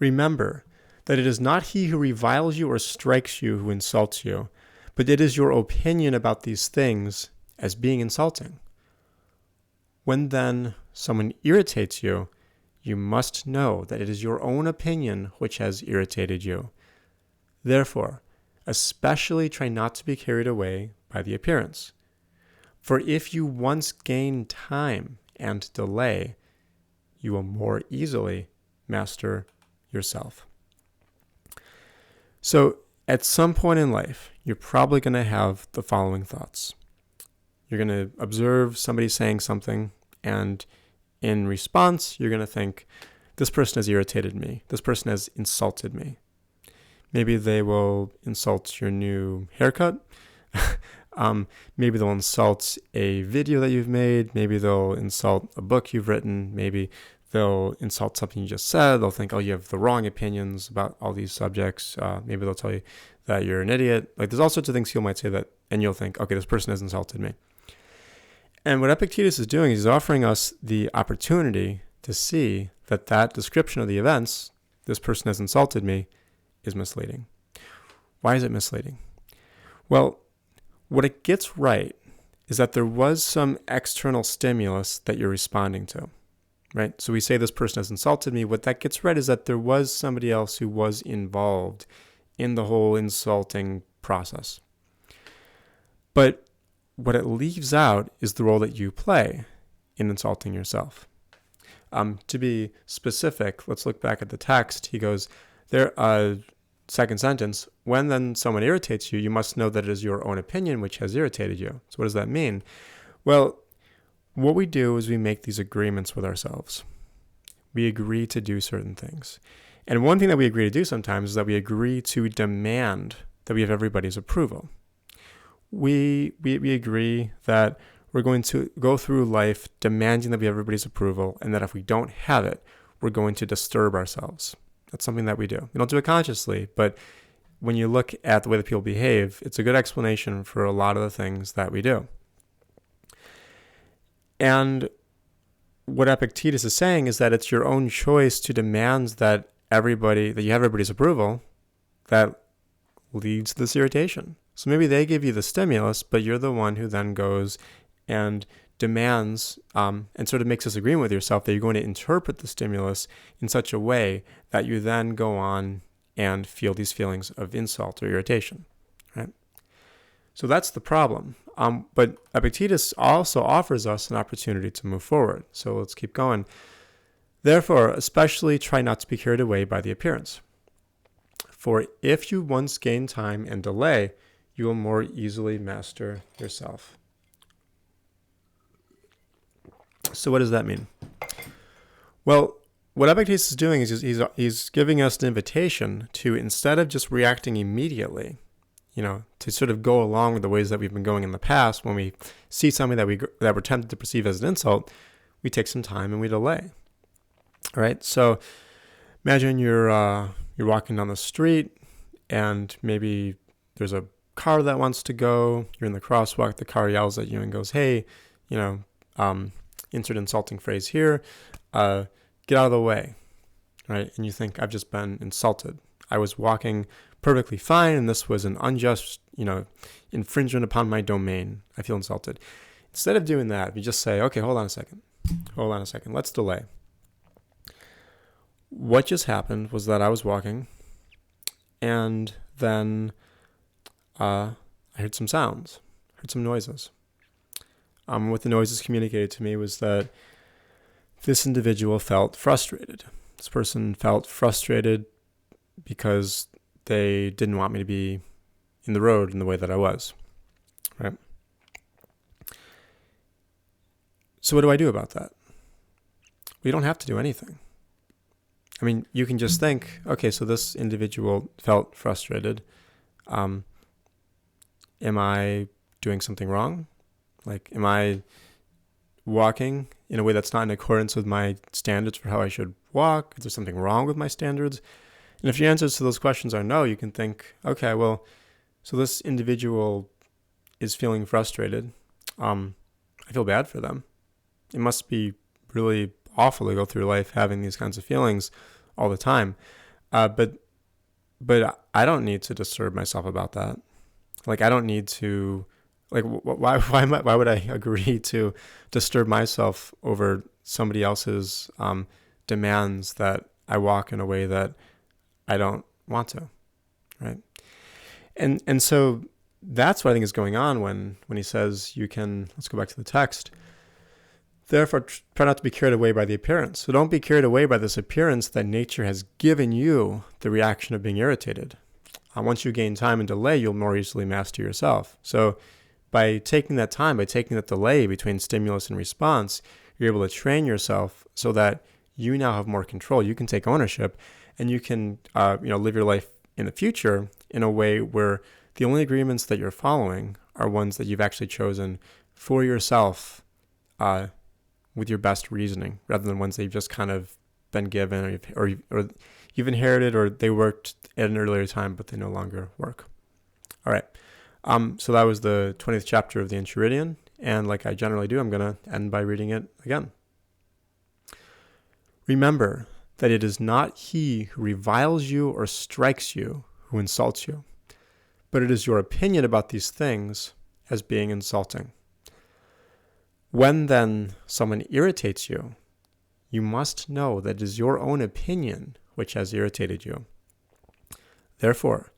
Remember that it is not he who reviles you or strikes you who insults you, but it is your opinion about these things as being insulting. When then someone irritates you, you must know that it is your own opinion which has irritated you. Therefore, especially try not to be carried away by the appearance. For if you once gain time and delay, you will more easily master yourself. So, at some point in life, you're probably going to have the following thoughts. You're going to observe somebody saying something, and in response, you're going to think, this person has irritated me. This person has insulted me. Maybe they will insult your new haircut. Maybe they'll insult a video that you've made. Maybe they'll insult a book you've written. Maybe they'll insult something you just said. They'll think, oh, you have the wrong opinions about all these subjects. Maybe they'll tell you that you're an idiot. Like, there's all sorts of things people might say that, and you'll think, okay, this person has insulted me. And what Epictetus is doing is he's offering us the opportunity to see that that description of the events, this person has insulted me, is misleading. Why is it misleading? Well, what it gets right is that there was some external stimulus that you're responding to, right? So we say this person has insulted me. What that gets right is that there was somebody else who was involved in the whole insulting process. But what it leaves out is the role that you play in insulting yourself. To be specific, let's look back at the text. He goes, second sentence, when then someone irritates you, you must know that it is your own opinion which has irritated you. So what does that mean? Well, what we do is we make these agreements with ourselves. We agree to do certain things. And one thing that we agree to do sometimes is that we agree to demand that we have everybody's approval. We agree that we're going to go through life demanding that we have everybody's approval, and that if we don't have it, we're going to disturb ourselves. That's something that we do. We don't do it consciously, but when you look at the way that people behave, it's a good explanation for a lot of the things that we do. And what Epictetus is saying is that it's your own choice to demand that you have everybody's approval that leads to this irritation. So maybe they give you the stimulus, but you're the one who then goes and demands and sort of makes this agreement with yourself that you're going to interpret the stimulus in such a way that you then go on and feel these feelings of insult or irritation, right? So that's the problem. But Epictetus also offers us an opportunity to move forward. So let's keep going. Therefore, especially try not to be carried away by the appearance. For if you once gain time and delay, you will more easily master yourself. So what does that mean? Well, what Epictetus is doing is he's giving us an invitation to, instead of just reacting immediately, to sort of go along with the ways that we've been going in the past. When we see something that we're tempted to perceive as an insult, we take some time and we delay. All right. So imagine you're walking down the street, and maybe there's a car that wants to go. You're in the crosswalk. The car yells at you and goes, "Hey, insert insulting phrase here. Get out of the way." Right? And you think, I've just been insulted. I was walking perfectly fine, and this was an unjust, infringement upon my domain. I feel insulted. Instead of doing that, we just say, okay, hold on a second. Let's delay. What just happened was that I was walking, and then I heard some sounds, heard some noises. What the noises communicated to me was that this individual felt frustrated. This person felt frustrated because they didn't want me to be in the road in the way that I was, right? So what do I do about that? We don't have to do anything. I mean, you can just think, okay, so this individual felt frustrated. Am I doing something wrong? Like, am I walking in a way that's not in accordance with my standards for how I should walk? Is there something wrong with my standards? And if your answers to those questions are no, you can think, okay, well, so this individual is feeling frustrated. I feel bad for them. It must be really awful to go through life having these kinds of feelings all the time. But I don't need to disturb myself about that. Like, I don't need to, like, why would I agree to disturb myself over somebody else's demands that I walk in a way that I don't want to, right? And so that's what I think is going on when he says let's go back to the text. Therefore, try not to be carried away by the appearance. So don't be carried away by this appearance that nature has given you the reaction of being irritated. Once you gain time and delay, you'll more easily master yourself. So by taking that time, by taking that delay between stimulus and response, you're able to train yourself so that you now have more control. You can take ownership, and you can live your life in the future in a way where the only agreements that you're following are ones that you've actually chosen for yourself with your best reasoning, rather than ones that you've just kind of been given or you've inherited, or they worked at an earlier time, but they no longer work. All right. So that was the 20th chapter of the Enchiridion. And like I generally do, I'm going to end by reading it again. Remember that it is not he who reviles you or strikes you who insults you, but it is your opinion about these things as being insulting. When then someone irritates you, you must know that it is your own opinion which has irritated you. Therefore,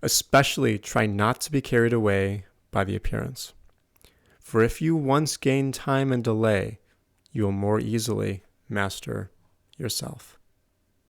especially try not to be carried away by the appearance. For if you once gain time and delay, you will more easily master yourself.